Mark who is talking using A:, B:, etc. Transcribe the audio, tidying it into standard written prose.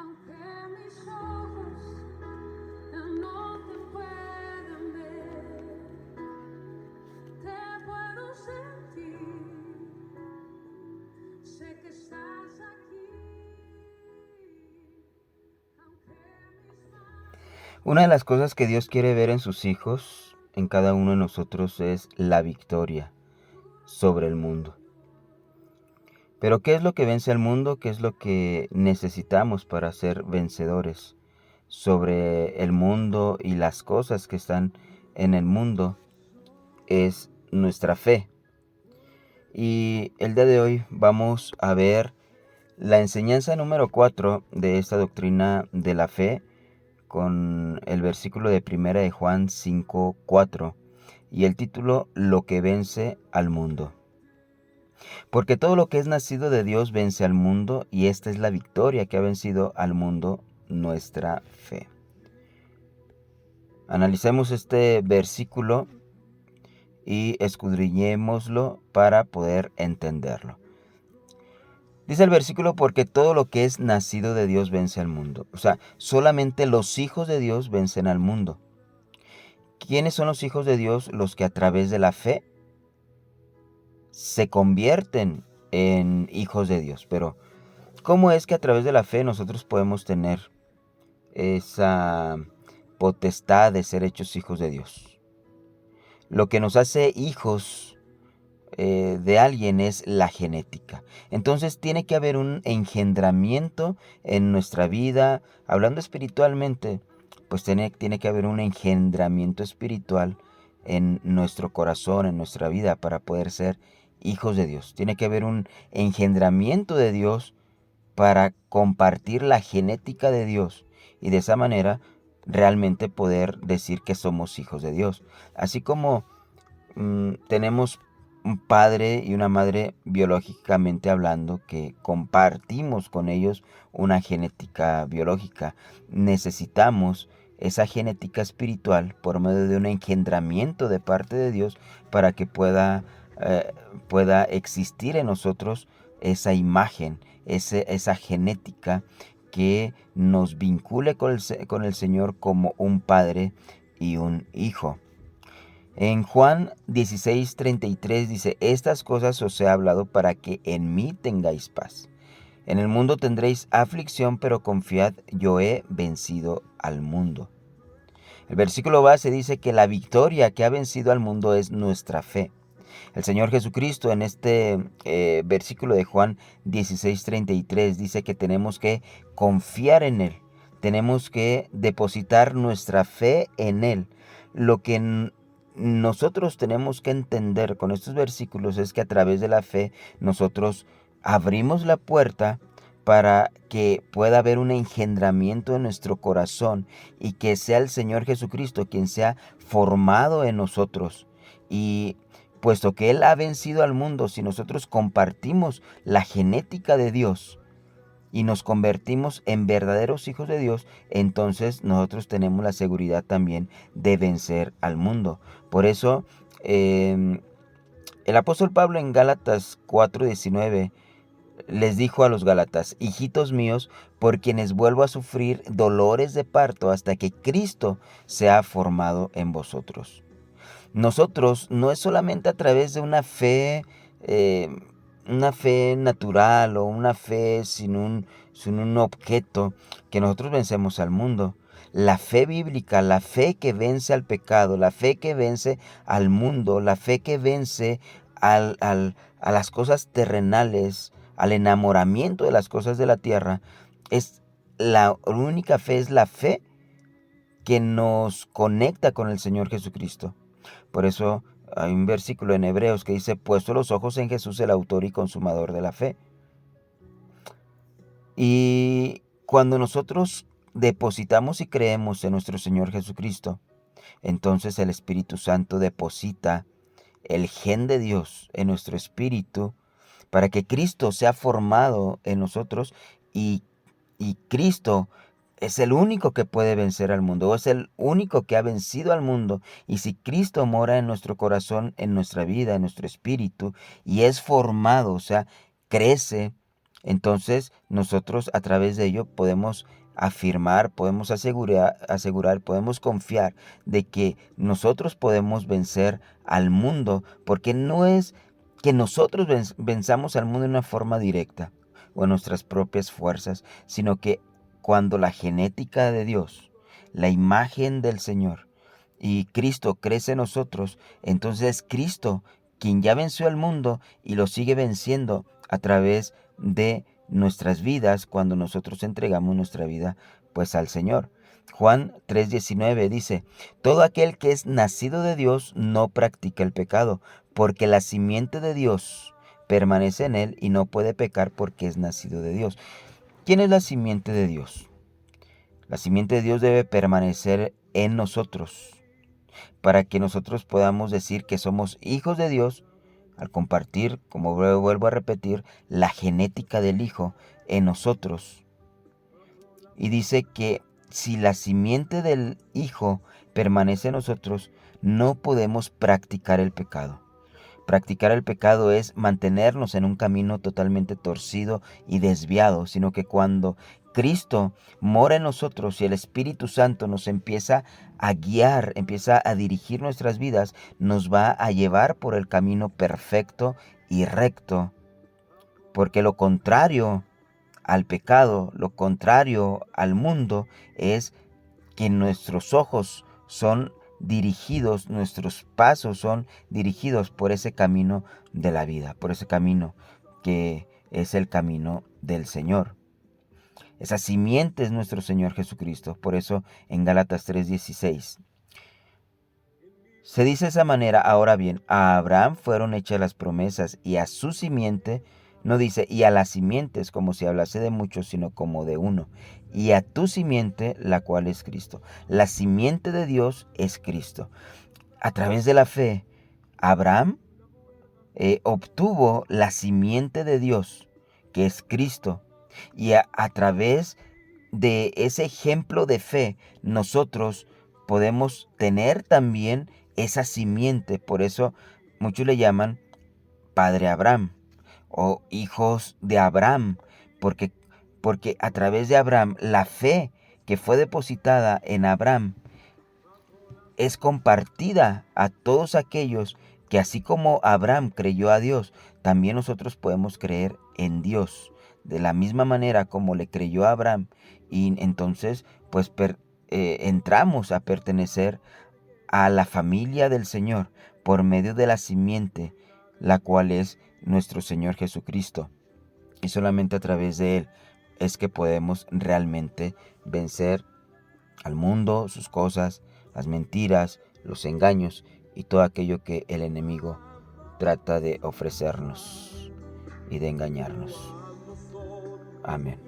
A: mis ojos ya no te pueden ver, te puedo sentir, sé que estás aquí, aunque mis manos...
B: Una de las cosas que Dios quiere ver en sus hijos, en cada uno de nosotros, es la victoria sobre el mundo. Pero ¿qué es lo que vence al mundo? ¿Qué es lo que necesitamos para ser vencedores sobre el mundo y las cosas que están en el mundo? Es nuestra fe. Y el día de hoy vamos a ver la enseñanza número 4 de esta doctrina de la fe con el versículo de 1 de Juan 5:4 y el título Lo que vence al mundo. Porque todo lo que es nacido de Dios vence al mundo, y esta es la victoria que ha vencido al mundo, nuestra fe. Analicemos este versículo y escudriñémoslo para poder entenderlo. Dice el versículo, porque todo lo que es nacido de Dios vence al mundo. O sea, solamente los hijos de Dios vencen al mundo. ¿Quiénes son los hijos de Dios? Los que a través de la fe se convierten en hijos de Dios. Pero, ¿cómo es que a través de la fe nosotros podemos tener esa potestad de ser hechos hijos de Dios? Lo que nos hace hijos de alguien es la genética. Entonces tiene que haber un engendramiento en nuestra vida. Hablando espiritualmente, pues tiene que haber un engendramiento espiritual en nuestro corazón, en nuestra vida, para poder ser hijos de Dios. Tiene que haber un engendramiento de Dios para compartir la genética de Dios y de esa manera realmente poder decir que somos hijos de Dios. Así como tenemos un padre y una madre biológicamente hablando que compartimos con ellos una genética biológica, necesitamos esa genética espiritual por medio de un engendramiento de parte de Dios para que pueda existir en nosotros esa imagen, esa genética que nos vincule con el Señor como un padre y un hijo. En Juan 16:33 dice, estas cosas os he hablado para que en mí tengáis paz. En el mundo tendréis aflicción, pero confiad, yo he vencido al mundo. El versículo base dice que la victoria que ha vencido al mundo es nuestra fe. El Señor Jesucristo en este versículo de Juan 16:33 dice que tenemos que confiar en Él, tenemos que depositar nuestra fe en Él. Lo que nosotros tenemos que entender con estos versículos es que a través de la fe nosotros abrimos la puerta para que pueda haber un engendramiento en nuestro corazón y que sea el Señor Jesucristo quien sea formado en nosotros. Y puesto que Él ha vencido al mundo, si nosotros compartimos la genética de Dios y nos convertimos en verdaderos hijos de Dios, entonces nosotros tenemos la seguridad también de vencer al mundo. Por eso, el apóstol Pablo en Gálatas 4:19 les dijo a los Gálatas, hijitos míos, por quienes vuelvo a sufrir dolores de parto hasta que Cristo sea formado en vosotros. Nosotros no es solamente a través de eh, una fe natural o una fe sin un objeto que nosotros vencemos al mundo. La fe bíblica, la fe que vence al pecado, la fe que vence al mundo, la fe que vence a las cosas terrenales, al enamoramiento de las cosas de la tierra, es la única fe, es la fe que nos conecta con el Señor Jesucristo. Por eso hay un versículo en Hebreos que dice, puesto los ojos en Jesús, el autor y consumador de la fe. Y cuando nosotros depositamos y creemos en nuestro Señor Jesucristo, entonces el Espíritu Santo deposita el gen de Dios en nuestro espíritu para que Cristo sea formado en nosotros y Cristo es el único que puede vencer al mundo, o es el único que ha vencido al mundo. Y si Cristo mora en nuestro corazón, en nuestra vida, en nuestro espíritu, y es formado, o sea, crece Entonces nosotros a través de ello podemos afirmar, podemos asegurar, podemos confiar de que nosotros podemos vencer al mundo, porque no es que nosotros venzamos al mundo de una forma directa o en nuestras propias fuerzas, sino que cuando la genética de Dios, la imagen del Señor y Cristo crece en nosotros, entonces Cristo, quien ya venció al mundo y lo sigue venciendo a través de nuestras vidas cuando nosotros entregamos nuestra vida pues al Señor. Juan 3:19 dice, todo aquel que es nacido de Dios no practica el pecado, porque la simiente de Dios permanece en él y no puede pecar porque es nacido de Dios. ¿Quién es la simiente de Dios? La simiente de Dios debe permanecer en nosotros para que nosotros podamos decir que somos hijos de Dios al compartir, como vuelvo a repetir, la genética del Hijo en nosotros. Y dice que si la simiente del Hijo permanece en nosotros, no podemos practicar el pecado. Practicar el pecado es mantenernos en un camino totalmente torcido y desviado, sino que cuando Cristo mora en nosotros y el Espíritu Santo nos empieza a guiar, empieza a dirigir nuestras vidas, nos va a llevar por el camino perfecto y recto, porque lo contrario al pecado, lo contrario al mundo, es que nuestros ojos son dirigidos, nuestros pasos son dirigidos por ese camino de la vida, por ese camino que es el camino del Señor. Esa simiente es nuestro Señor Jesucristo. Por eso en Gálatas 3:16 se dice de esa manera. Ahora bien, a Abraham fueron hechas las promesas y a su simiente, no dice y a las simientes como si hablase de muchos, sino como de uno, y a tu simiente, la cual es Cristo. La simiente de Dios es Cristo. A través de la fe, Abraham obtuvo la simiente de Dios, que es Cristo, y a través de ese ejemplo de fe, nosotros podemos tener también esa simiente. Por eso muchos le llaman Padre Abraham o hijos de Abraham, porque, porque a través de Abraham, la fe que fue depositada en Abraham es compartida a todos aquellos que así como Abraham creyó a Dios, también nosotros podemos creer en Dios, de la misma manera como le creyó a Abraham. Y entonces, pues entramos a pertenecer a la familia del Señor por medio de la simiente, la cual es nuestro Señor Jesucristo. Y solamente a través de Él es que podemos realmente vencer al mundo, sus cosas, las mentiras, los engaños y todo aquello que el enemigo trata de ofrecernos y de engañarnos. Amén.